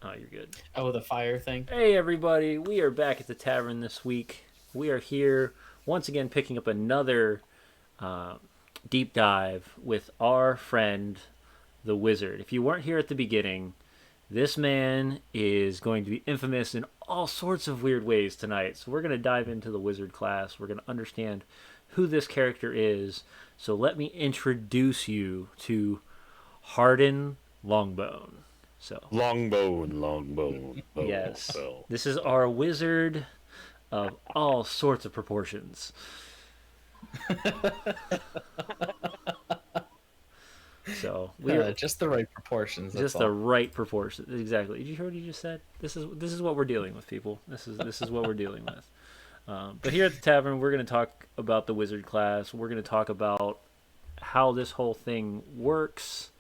Oh, you're good. Oh, the fire thing. Hey, everybody. We are back at the tavern this week. We are here once again picking up another uh, deep dive with our friend, the Wizard. If you weren't here at the beginning, this man is going to be infamous in all sorts of weird ways tonight. So we're going to dive into the Wizard class. We're going to understand who this character is. So let me introduce you to Hardin Longbone. So Longbone. yes, this is our wizard of all sorts of proportions. So we're Just the right proportions. That's just the all. right proportions. Exactly. Did you hear what he just said? This is what we're dealing with, people. This is what we're dealing with. But here at the tavern, we're going to talk about the wizard class. We're going to talk about how this whole thing works.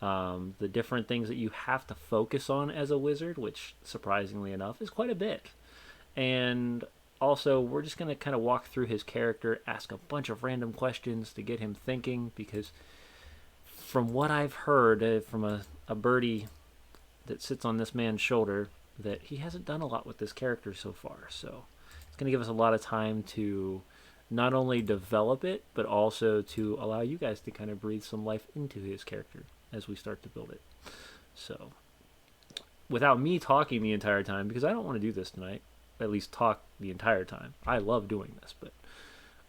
The different things that you have to focus on as a wizard, which surprisingly enough is quite a bit. And also, we're just going to kind of walk through his character, ask a bunch of random questions to get him thinking, because from what I've heard from a birdie that sits on this man's shoulder, that he hasn't done a lot with this character so far. So it's going to give us a lot of time to not only develop it, but also to allow you guys to kind of breathe some life into his character as we start to build it. So, without me talking the entire time, because I don't want to do this tonight, at least talk the entire time. I love doing this, but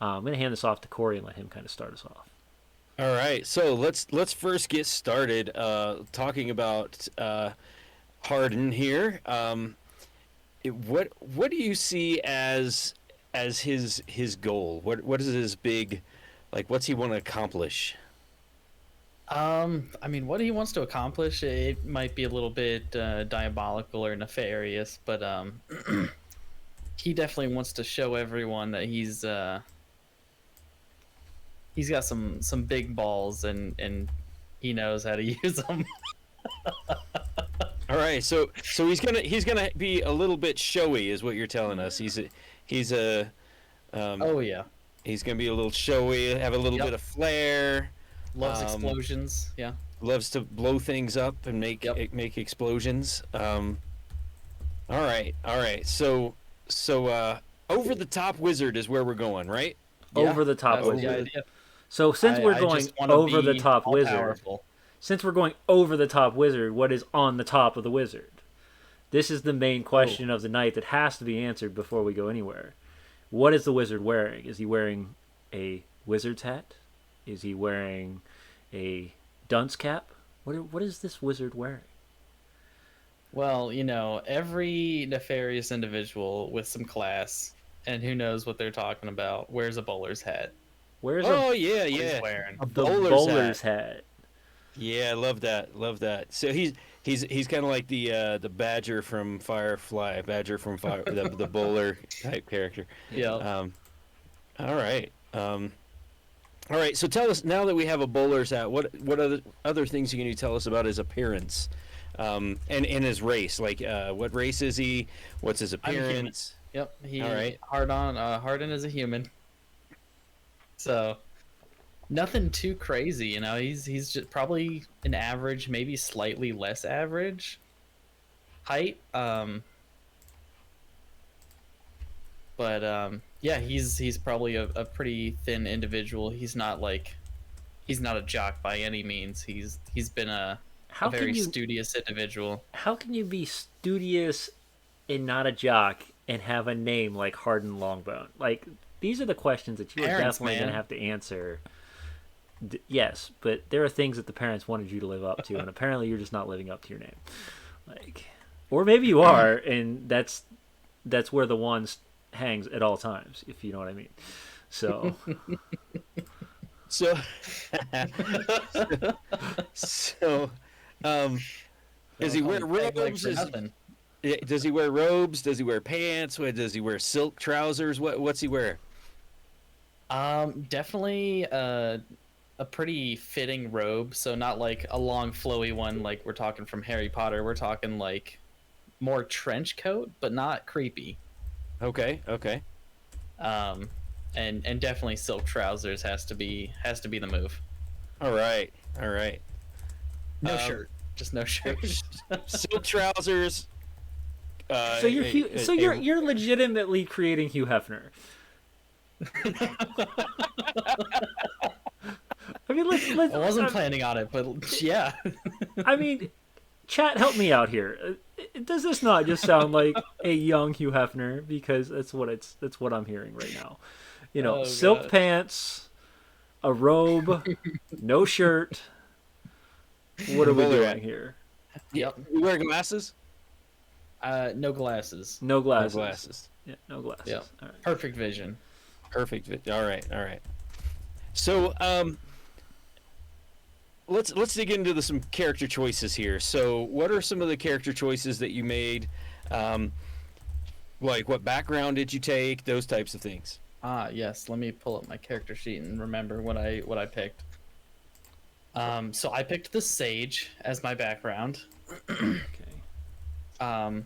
I'm going to hand this off to Corey and let him kind of start us off. All right, so let's first get started talking about Harden here. What do you see as his goal? What is his big, like, what's he want to accomplish? I mean, what he wants to accomplish, it might be a little bit diabolical or nefarious, but he definitely wants to show everyone that he's got some big balls and he knows how to use them. All right, so he's gonna be a little bit showy, is what you're telling us. He's a Oh yeah, he's gonna be a little showy, have a little Yep. bit of flair. loves explosions. Yeah. Loves to blow things up and make explosions. All right. So over the top wizard is where we're going, right? Over the top That's the wizard. idea. So since we're I going just wanna over the be top wizard, all-powerful. since we're going over the top wizard, what is on the top of the wizard? This is the main question of the night that has to be answered before we go anywhere. What is the wizard wearing? Is he wearing a wizard's hat? Is he wearing a dunce cap? What is this wizard wearing? Well, every nefarious individual with some class and who knows what they're talking about wears a bowler's hat. Where's Oh yeah, What he's yeah. wearing. A the bowler's bowler's hat. hat? Yeah, I love that. So he's kind of like the Badger from Firefly, Badger from Fire, the bowler type character. Yeah. All right. All right. So tell us, now that we have a bowler's hat, what other things can you tell us about his appearance, and his race? Like, what race is he? What's his I'm a human. appearance? Yep. All right. Hardin is a human. So nothing too crazy, He's just probably an average, maybe slightly less average height. But yeah, he's probably a pretty thin individual. He's not a jock by any means. He's been a How very can you studious individual. how can you be studious and not a jock and have a name like Hardin Longbone? Like, these are the questions that you are Parents, definitely going man. to have to answer. Yes, but there are things that the parents wanted you to live up to, and apparently you're just not living up to your name. Like, or maybe you are, and that's where the one hangs at all times, if you know what I mean. So, So, so, um, does he Don't call wear me peg leg robes? for nothing. Does he wear robes? Does he wear pants? What does he wear? Silk trousers? What's he wear? Definitely a pretty fitting robe. So not like a long flowy one like we're talking from Harry Potter. We're talking like more trench coat, but not creepy. Okay, okay. Um, and definitely silk trousers has to be the move. All right, all right. No Um, shirt, just no so shirt. silk trousers. So you're you're legitimately creating Hugh Hefner. I mean, let's. I wasn't planning on it, but yeah. I mean, chat, help me out here. Does this not just sound like a young Hugh Hefner? Because that's what I'm hearing right now. You know, Oh, silk gosh. pants, a robe, no shirt. What are we Bowler doing hat. here? Yep. You wear glasses? No glasses. No No glasses. glasses. Yeah, no glasses. Yep. All right. Perfect vision. Perfect. All right, all right. So, let's dig into some character choices here. So, what are some of the character choices that you made? Um, like, what background did you take? Those types of things. Ah, yes. Let me pull up my character sheet and remember what I picked. So I picked the sage as my background. Okay.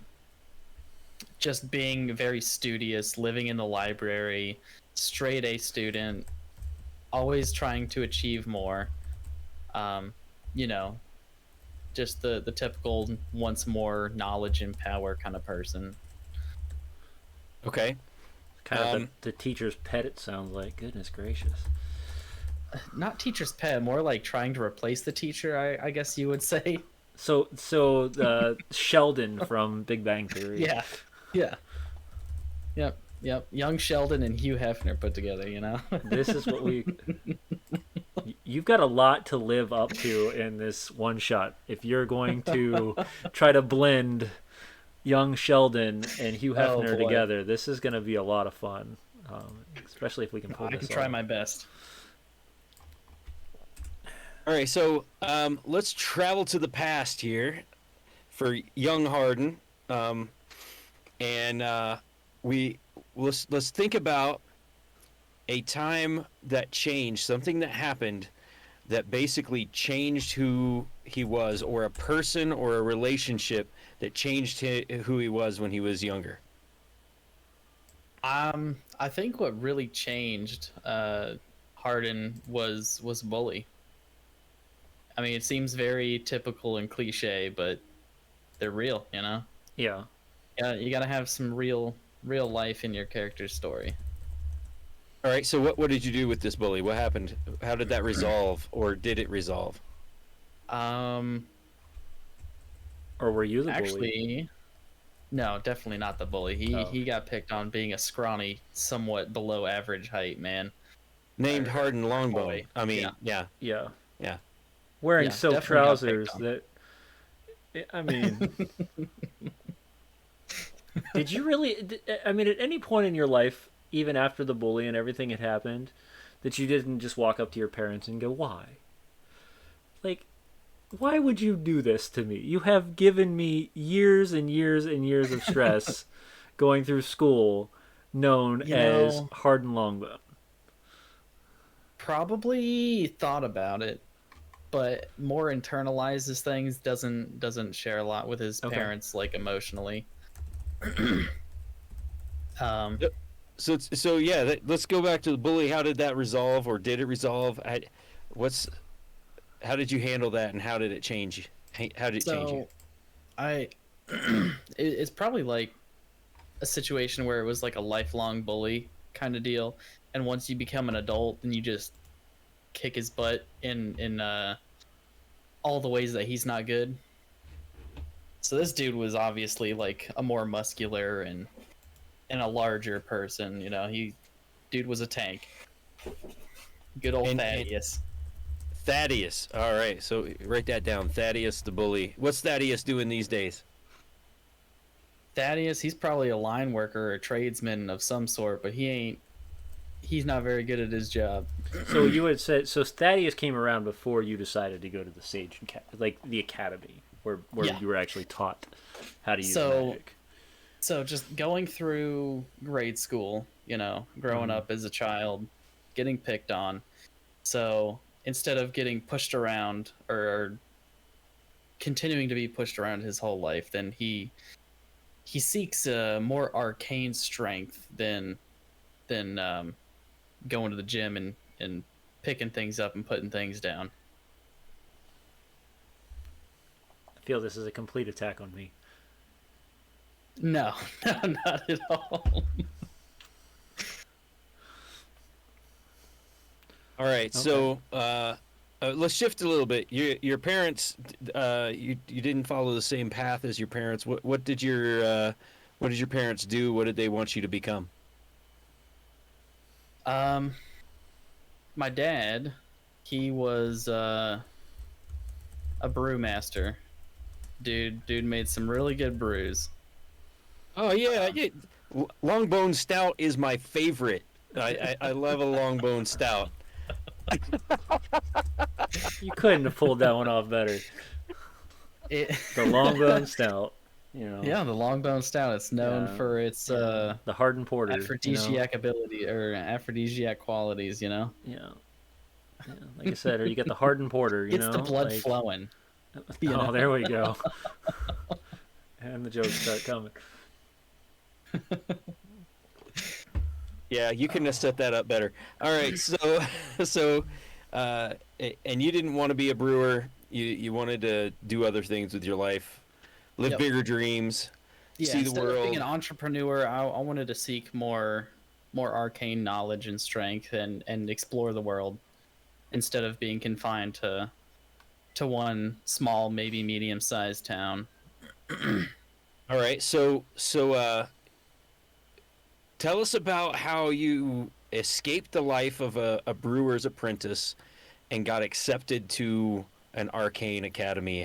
Just being very studious, living in the library, straight A student, always trying to achieve more. Um, you know, just the typical wants more knowledge and power kind of person. Okay. Kind of Um, the teacher's pet. It sounds like. Goodness gracious. Not teacher's pet, more like trying to replace the teacher, I guess you would say. So Sheldon from Big Bang Theory. Yeah. Yeah. Yep. Yep. Young Sheldon and Hugh Hefner put together, you know? This is what we. You've got a lot to live up to in this one shot. If you're going to try to blend young Sheldon and Hugh Oh, Hefner boy. together, this is going to be a lot of fun. Especially if we can pull I this can try off. my best. all right. So, let's travel to the past here for young Harden, and let's think about a time that changed, something that happened that basically changed who he was, or a person or a relationship that changed who he was when he was younger. I think what really changed Harden was bully. I mean, it seems very typical and cliche, but they're real, you know? Yeah. Yeah, you gotta have some real life in your character's story. All right. So what did you do with this bully? What happened? How did that resolve, or did it resolve? Um, Or were you the bully? actually, no, definitely not the bully. He Oh. he got picked on being a scrawny, somewhat below average height man. Named Or- Harden Longbone. boy. I mean, Yeah. yeah. Yeah. Yeah. Wearing Yeah, silk definitely got trousers picked on. that. I mean, did you really? I mean, at any point in your life, even after the bully and everything had happened, that you didn't just walk up to your parents and go, "Why? Like, why would you do this to me? You have given me years and years and years of stress going through school, known You as know- Harden Longbone." Probably thought about it, but more internalizes things. Doesn't share a lot with his Okay. parents, like emotionally. um, So yeah. Let's go back to the bully. How did that resolve, or did it resolve? What's How did you handle that, and how did it change you? How did it change you? so I, it's probably like a situation where it was like a lifelong bully kind of deal, and once you become an adult, then you just kick his butt in all the ways that he's not good. So this dude was obviously like a more muscular and a larger person. You know, dude was a tank. Good old And- Thaddeus. Thaddeus. All right. So write that down. Thaddeus the bully. What's Thaddeus doing these days? Thaddeus, he's probably a line worker or a tradesman of some sort, but he he's not very good at his job. So you had said so Thaddeus came around before you decided to go to the like the academy, where Yeah. you were actually taught how to use So magic. so just going through grade school, growing Mhm. up as a child, getting picked on. So instead of getting pushed around or continuing to be pushed around his whole life, then he seeks more arcane strength than going to the gym and picking things up and putting things down. I feel this is a complete attack on me. No, no, not at all. All right, Okay. so let's shift a little bit. Your parents, you didn't follow the same path as your parents. What did your parents do? What did they want you to become? Um, my dad, he was a brewmaster. Dude made some really good brews. Oh yeah, yeah. Long bone stout is my favorite. I love a long bone stout. You couldn't have pulled that one off better. It, The long bone stout, you know. yeah, the Longbone Stout. It's known Yeah, for its yeah. The hardened porter, you know. aphrodisiac ability or aphrodisiac qualities. Yeah, yeah. Like I said, or you get the hardened porter, you Gets the know. blood Like, flowing. oh, there we go. And the jokes start coming. Yeah, you couldn't have set that up better. All right, so so, and you didn't want to be a brewer. You wanted to do other things with your life, live Yep. bigger dreams, Yeah, see the instead of being world. an entrepreneur, I wanted to seek more arcane knowledge and strength and explore the world instead of being confined to one small, maybe medium-sized town. All right, tell us about how you escaped the life of a brewer's apprentice and got accepted to an arcane academy.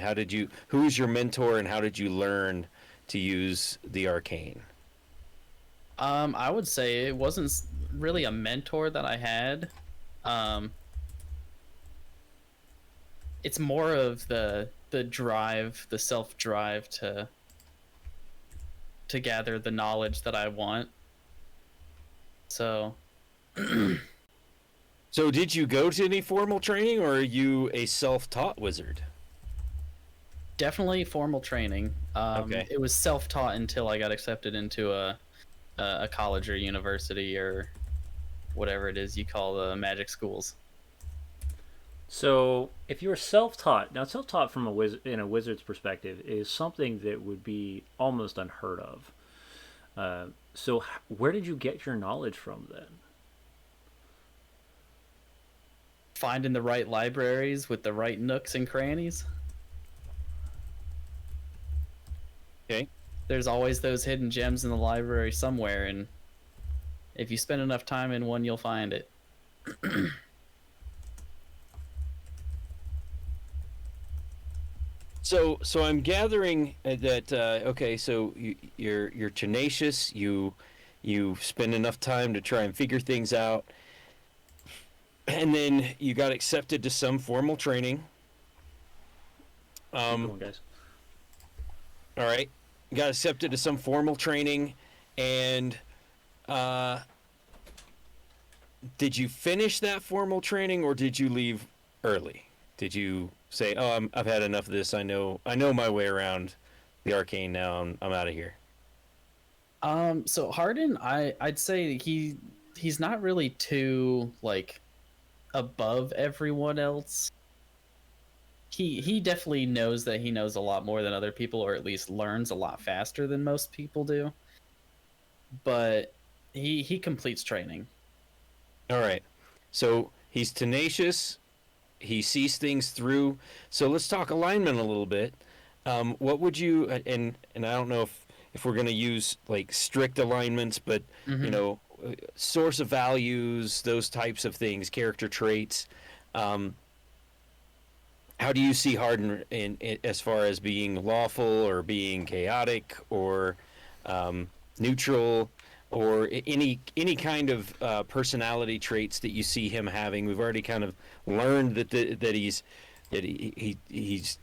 Who was your mentor and how did you learn to use the arcane? I would say it wasn't really a mentor that I had. Um, it's more of the drive, the self drive to gather the knowledge that I want. So So, did you go to any formal training or are you a self taught wizard? definitely formal training. Okay. It was self taught until I got accepted into a college or university or whatever it is you call the magic schools. So, if you were self-taught, now self-taught from in a wizard's perspective is something that would be almost unheard of. So, where did you get your knowledge from then? Finding the right libraries with the right nooks and crannies. Okay. There's always those hidden gems in the library somewhere, and if you spend enough time in one, you'll find it. So I'm gathering that okay. So you're tenacious. You spend enough time to try and figure things out, and then you got accepted to some formal training. Keep Um, going, guys. all right, you got accepted to some formal training, and uh, did you finish that formal training or did you leave early? Did you say, "Oh, I've had enough of this. I know my way around the arcane now. I'm out of here." So Harden, I'd say he's not really too like above everyone else. He definitely knows that he knows a lot more than other people, or at least learns a lot faster than most people do. But he completes training. All right. So he's tenacious. He sees things through. So let's talk alignment a little bit. What would you and I don't know if we're going to use like strict alignments, but you Hmm. know, source of values, those types of things, character traits. Um, how do you see Harden as far as being lawful or being chaotic or neutral? or any kind of personality traits that you see him having. We've already kind of learned that he's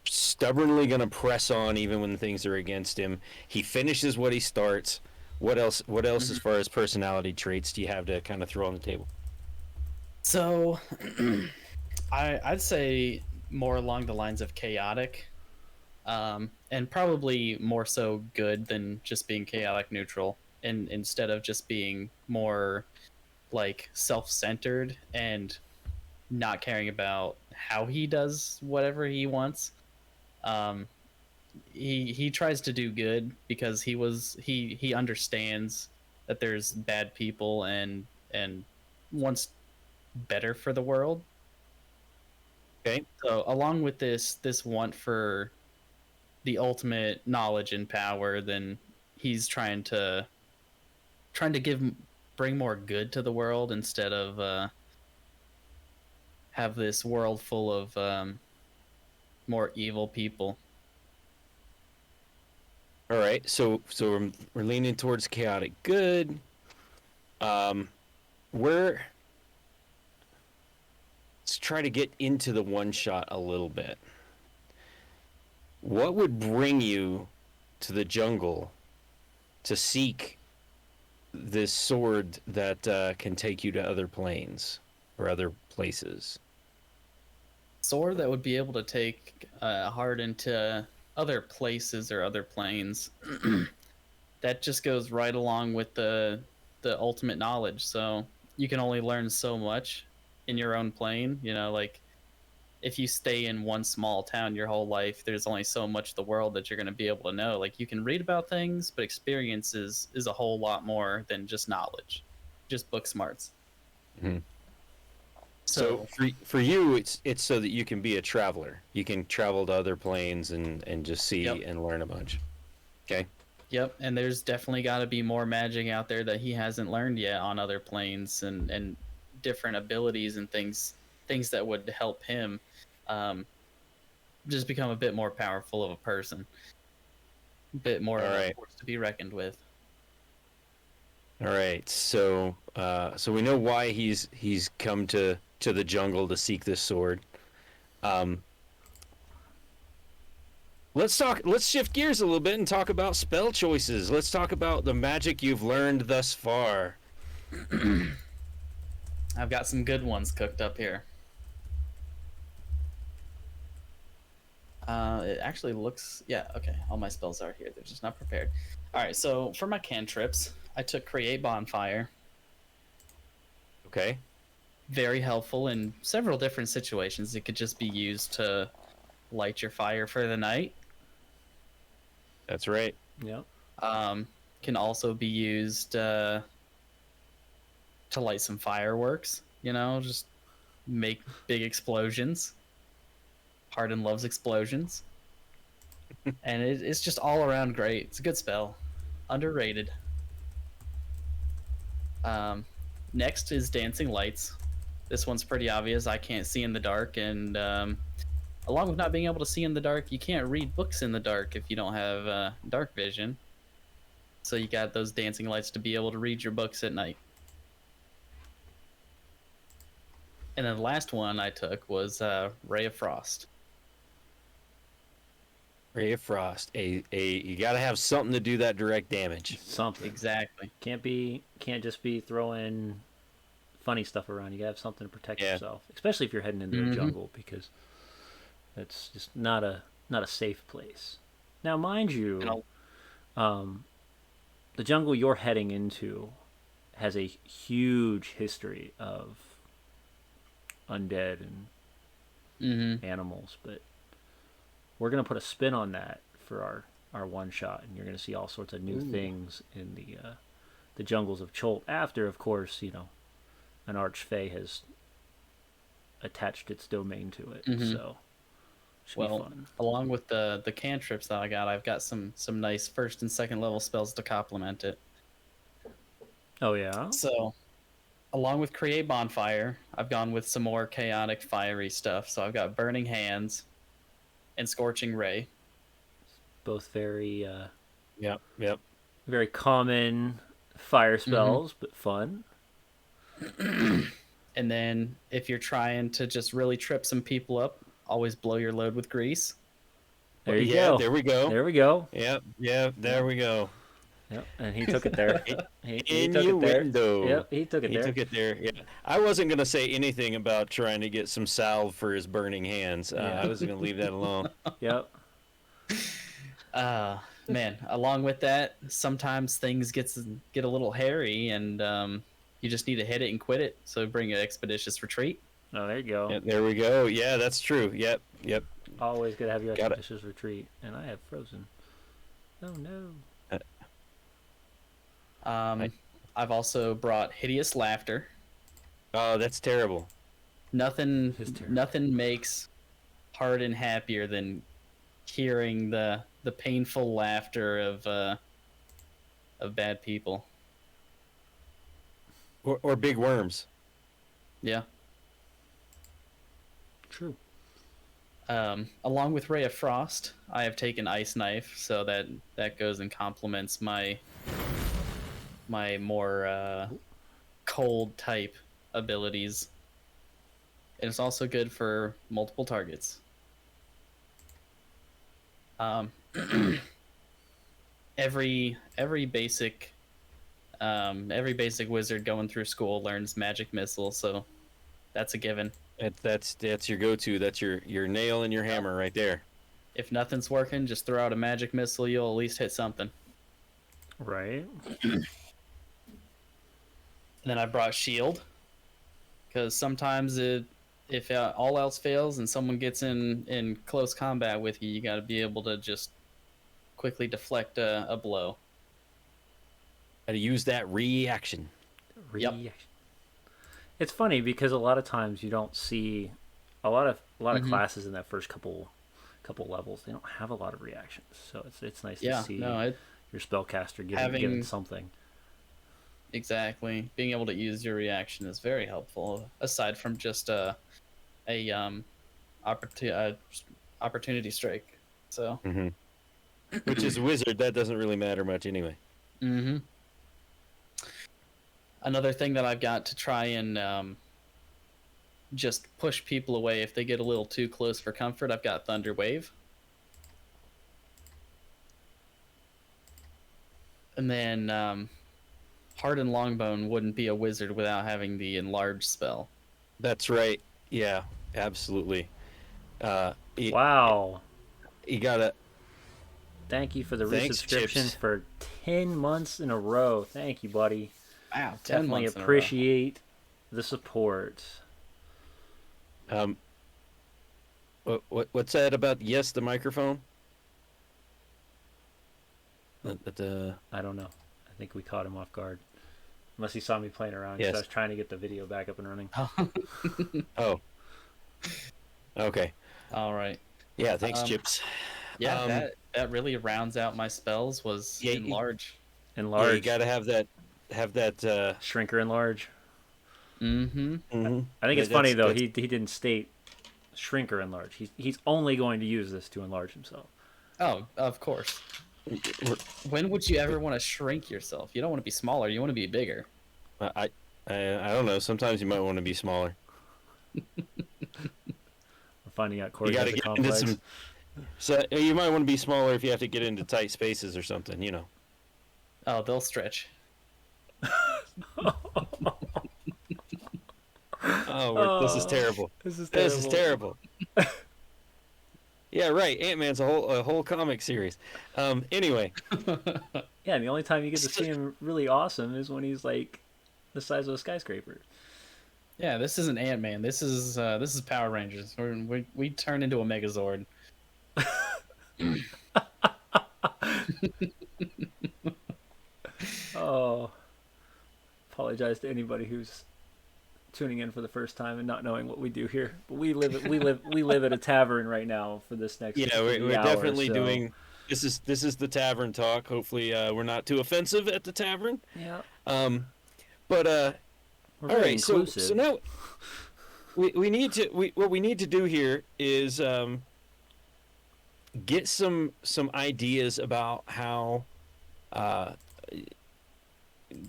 stubbornly going to press on even when things are against him. He finishes what he starts. What else? What else, as Mhm. far as personality traits, do you have to kind of throw on the table? So, I'd say more along the lines of chaotic, and probably more so good than just being chaotic neutral, and instead of just being more like self-centered and not caring about how he does whatever he wants. Um, he tries to do good because he understands that there's bad people and wants better for the world. Okay. So along with this want for the ultimate knowledge and power, then he's trying to bring more good to the world instead of have this world full of more evil people. All right. So we're leaning towards chaotic good. Um, we're Let's try to get into the one shot a little bit. What would bring you to the jungle to seek this sword that can take you to other planes or other places? Sword that would be able to take hard into other places or other planes. That just goes right along with the ultimate knowledge. So you can only learn so much in your own plane. You know, like if you stay in one small town your whole life, there's only so much of the world that you're going to be able to know. Like you can read about things, but experience is a whole lot more than just knowledge, just book smarts. Mhm. So So, for you, it's so that you can be a traveler. You can travel to other planes and just yep. see and learn a bunch. Okay. Yep, and there's definitely got to be more magic out there that he hasn't learned yet on other planes, and different abilities and things that would help him um, just become a bit more powerful of a person, a bit more All of a right. force to be reckoned with. All right. So we know why he's come to the jungle to seek this sword. Um, let's talk. Let's shift gears a little bit and talk about spell choices. Let's talk about the magic you've learned thus far. I've got some good ones cooked up here. It actually looks, yeah, okay. All my spells are here. They're just not prepared. All right, so for my cantrips, I took Create Bonfire. Okay. Very helpful in several different situations. It could just be used to light your fire for the night. That's right. Yep. Um, can also be used to light some fireworks. You know, just make big explosions. Hardin loves explosions, and it's just all around great. It's a good spell, underrated. Um, Next is Dancing Lights. This one's pretty obvious. I can't see in the dark, and along with not being able to see in the dark, you can't read books in the dark if you don't have dark vision. So you got those dancing lights to be able to read your books at night. And then the last one I took was Ray of Frost. Ray of Frost. A you got to have something to do that direct damage. Something. Exactly. Can't just be throwing funny stuff around. You gotta have something to protect Yeah. yourself, especially if you're heading into a Mm-hmm. jungle, because it's just not a safe place. Now, mind And you, um, the jungle you're heading into has a huge history of undead and mm-hmm. animals, but we're gonna put a spin on that for our one shot, and you're gonna see all sorts of new Ooh. things in the jungles of Cholt. After, of course, an archfey has attached its domain to it, Mm-hmm. so should be Well, fun. along with the cantrips that I got, I've got some nice first and second level spells to complement it. Oh yeah, So, along with Create Bonfire, I've gone with some more chaotic, fiery stuff. So I've got Burning Hands and Scorching Ray. both very Yep. Yep. very common Fire spells, but fun. And then if you're trying to just really trip some people up, always blow your load with grease. There you Yeah, go. there we go. There we go. Yep, yeah, there we go. Yep, and he took it there. He took it there. Innuendo. Yep, he took it He there. took it there. Yeah, I wasn't gonna say anything about trying to get some salve for his burning hands. Yeah. I was gonna leave that alone. Yep. Man, along with that, sometimes things get a little hairy, and you just need to hit it and quit it. So bring an expeditious retreat. Oh, there you go. Yeah, there we go. Yeah, that's true. Yep. Always gotta have your Got it. expeditious retreat, and I have frozen. Oh no. I've also brought hideous laughter. Oh, that's terrible. Nothing It is terrible. nothing makes Hardin happier than hearing the painful laughter of bad people. Or big worms. Yeah. True. Along with Ray of Frost, I have taken Ice Knife, so that goes and complements my more cold type abilities. And it's also good for multiple targets. Every basic wizard going through school learns magic missile, so that's a given. That's your go-to. That's your nail in your hammer right there. If nothing's working, just throw out a magic missile. You'll at least hit something. Right. And then I brought shield, because sometimes if all else fails and someone gets in close combat with you, you got to be able to just quickly deflect a blow. Got to use that reaction. Yep. Reaction. It's funny because a lot of times you don't see a lot of classes in that first couple levels. They don't have a lot of reactions, so it's nice to see your spellcaster given something. Exactly. Being able to use your reaction is very helpful. Aside from just opportunity strike. So. Which is a wizard, that doesn't really matter much anyway. Mm-hmm. Another thing that I've got to try and just push people away if they get a little too close for comfort, I've got Thunder Wave. And then Hardened Longbone wouldn't be a wizard without having the Enlarge spell. That's right. Yeah, absolutely. Wow. You gotta... Thank you for the Thanks, resubscription Chips. for 10 months in a row. Thank you, buddy. Wow, 10 Definitely months in a row. appreciate the support. What's that about? Yes, the microphone. I don't know. I think we caught him off guard. Unless he saw me playing around. Yes. Because I was trying to get the video back up and running. Oh. Okay. All right. Yeah. Thanks, Chips. Yeah, that really rounds out my spells. Was Enlarge. Enlarge. Yeah, you gotta have that. Shrinker enlarge. Mm-hmm. I think it's funny though. He didn't state shrinker enlarge. He's only going to use this to enlarge himself. Oh, of course. When would you ever want to shrink yourself? You don't want to be smaller. You want to be bigger. I don't know. Sometimes you might want to be smaller. We're finding out Corey You has gotta a get into complex. some. So you might want to be smaller if you have to get into tight spaces or something. You know. Oh, they'll stretch. This is terrible. This is This is terrible. Yeah, right. Ant-Man's a whole comic series. Anyway. Yeah, and the only time you get to see him really awesome is when he's like the size of a skyscraper. Yeah, this isn't Ant-Man. This is Power Rangers. We turn into a Megazord. Oh, apologize to anybody who's tuning in for the first time and not knowing what we do here. But we live at a tavern right now for this next. Yeah, we're hour, definitely so. doing. This is the tavern talk. Hopefully, we're not too offensive at the tavern. Yeah. But We're all very right. So inclusive. now we need to what we need to do here is get some ideas about how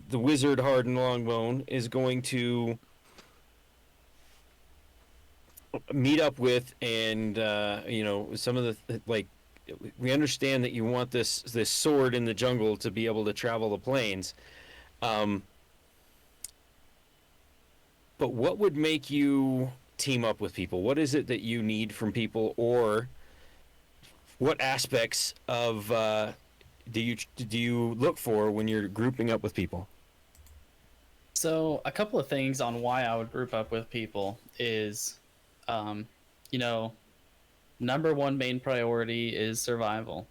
the wizard Hardened Longbone is going to meet up with, and some of the like. We understand that you want this sword in the jungle to be able to travel the plains. Um, but what would make you team up with people? What is it that you need from people, or what aspects of do you look for when you're grouping up with people? So a couple of things on why I would group up with people is, um, you know, number one main priority is survival.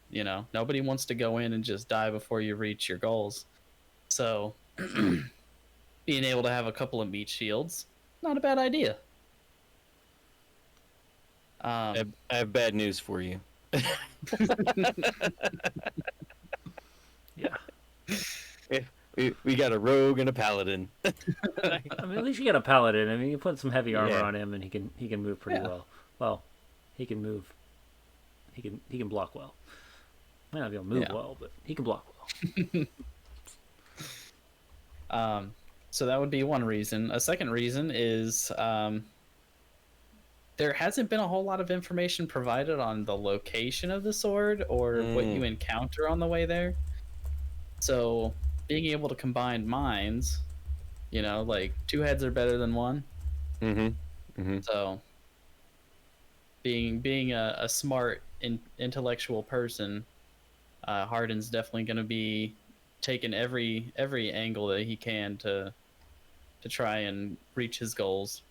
Nobody wants to go in and just die before you reach your goals. So being able to have a couple of meat shields, not a bad idea. I have bad news for you. Yeah. We got a rogue and a paladin. I mean, at least you got a paladin. I mean, you put some heavy armor Yeah. on him, and he can move pretty Yeah. well. Well, he can move. He can block well. Might not be able to move Yeah. well, but he can block well. So that would be one reason. A second reason is there hasn't been a whole lot of information provided on the location of the sword or what you encounter on the way there. So being able to combine minds, like two heads are better than one. Mm-hmm. Mm-hmm. So being a smart, intellectual person, Harden's definitely going to be taking every angle that he can to try and reach his goals.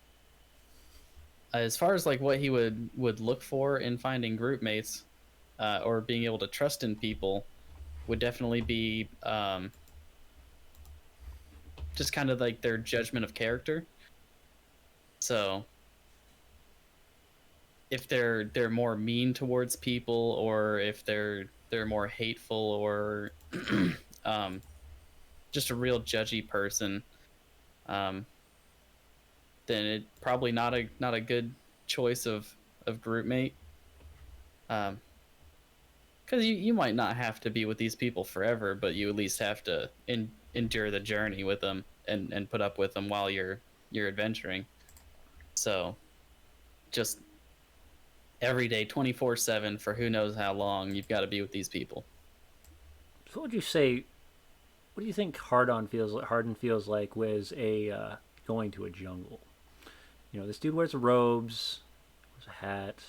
As far as like what he would look for in finding group mates, or being able to trust in people, would definitely be just kind of like their judgment of character. So if they're more mean towards people, or if they're more hateful, or just a real judgy person, then it probably not a good choice of group mate. Because you might not have to be with these people forever, but you at least have to endure the journey with them, and put up with them while you're adventuring. So just every day, 24/7 for who knows how long, you've got to be with these people. So, what would you say? What do you think Harden feels like was a going to a jungle? This dude wears robes, wears a hat.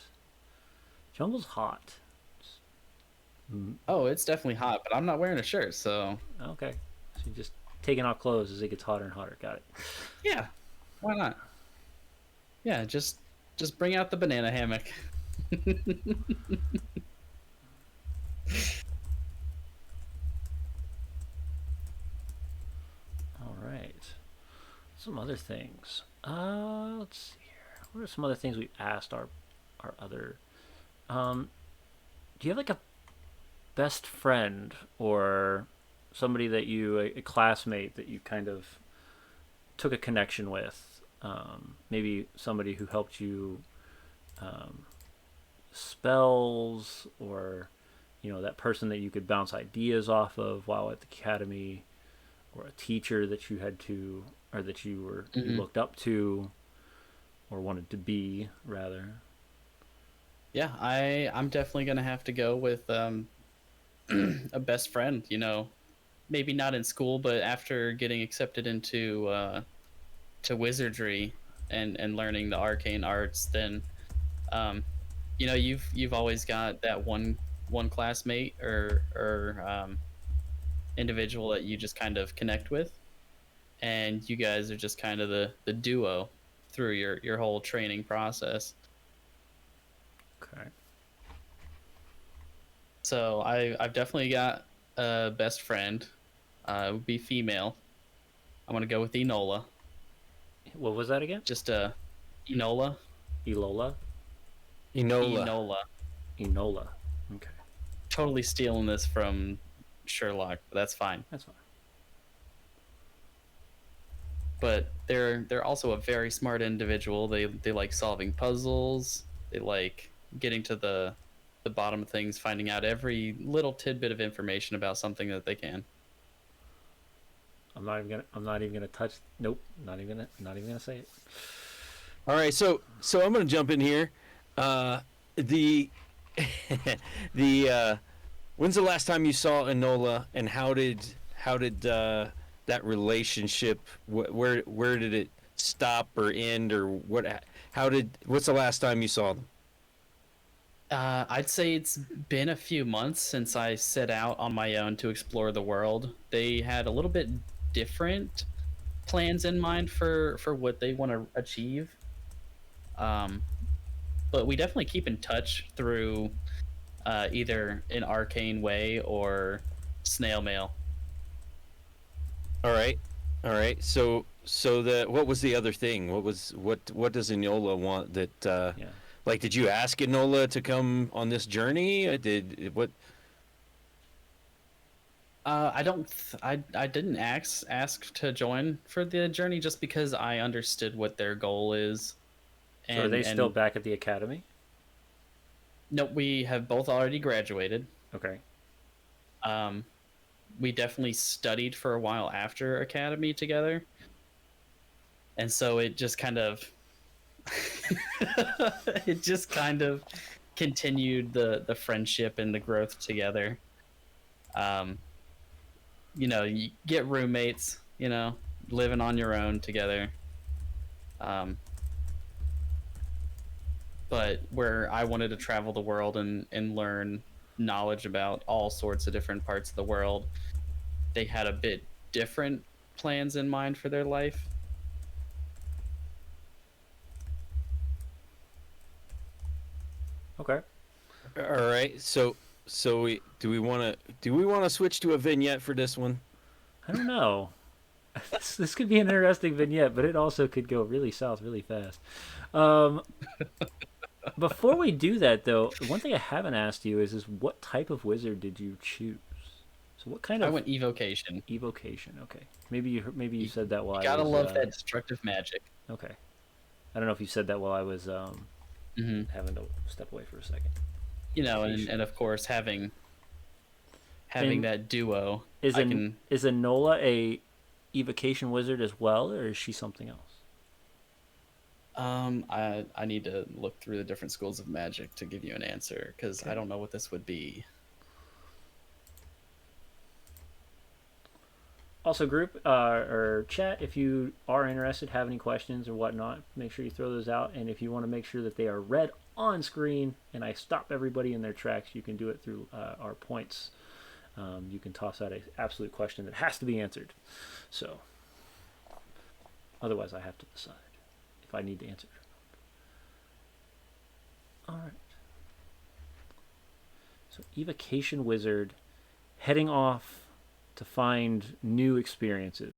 Jungle's hot. Oh, it's definitely hot, but I'm not wearing a shirt, so Okay, so you're just taking off clothes as it gets hotter and hotter. Got it. yeah, why not? Yeah, just bring out the banana hammock. All right. Some other things. Let's see here. What are some other things we asked our other? Do you have like a best friend or somebody that a classmate that you kind of took a connection with? Maybe somebody who helped you spells, or that person that you could bounce ideas off of while at the academy, or a teacher that you had to, or that you looked up to or wanted to be rather. Yeah, I'm definitely gonna have to go with a best friend. Maybe not in school, but after getting accepted into to wizardry, and learning the arcane arts, then you've always got that one classmate, or individual that you just kind of connect with, and you guys are just kind of the duo through your whole training process. Okay. So I've definitely got a best friend. It would be female. I'm gonna go with Enola. What was that again? Just Enola. Elola? Enola. Enola. Enola. Okay. Totally stealing this from Sherlock, but that's fine. That's fine. But they're also a very smart individual. They like solving puzzles. They like getting to the bottom of things, finding out every little tidbit of information about something that they can. I'm not even gonna touch. Nope. Not even gonna say it. All right, so I'm gonna jump in here. The the when's the last time you saw Enola, and how did that relationship where did it stop or end, or what's the last time you saw them? I'd say it's been a few months since I set out on my own to explore the world. They had a little bit different plans in mind for what they want to achieve. Um, but we definitely keep in touch through either an arcane way or snail mail. All right, all right. So the what was the other thing? What does Enola want that Yeah. like did you ask Enola to come on this journey? Did what? I don't. I didn't ask to join for the journey just because I understood what their goal is, So are they still and back at the academy? no, we have both already graduated. Okay. Um, we definitely studied for a while after academy together, and so it just kind of it just kind of continued the friendship and the growth together. Um, you get roommates, living on your own together. Um, but where I wanted to travel the world and learn knowledge about all sorts of different parts of the world, they had a bit different plans in mind for their life. Okay. All right. Do we want to switch to a vignette for this one? I don't know. This could be an interesting vignette, but it also could go really south really fast. Um, Before we do that, though, one thing I haven't asked you is what type of wizard did you choose? So what kind I of went evocation. evocation? Okay, maybe you You, said that while you I gotta was love that destructive magic. okay. I don't know if you said that while I was Hmm. having to step away for a second. And of course having And that duo, is I an can. is Enola a evocation wizard as well, or is she something else? I need to look through the different schools of magic to give you an answer because I Okay. don't know what this would be. Also, group or chat, if you are interested, have any questions or whatnot, make sure you throw those out. And if you want to make sure that they are read on screen and I stop everybody in their tracks, you can do it through our points. You can toss out an absolute question that has to be answered. So, otherwise, I have to decide if I need to answer. All right. So, Evocation Wizard heading off to find new experiences.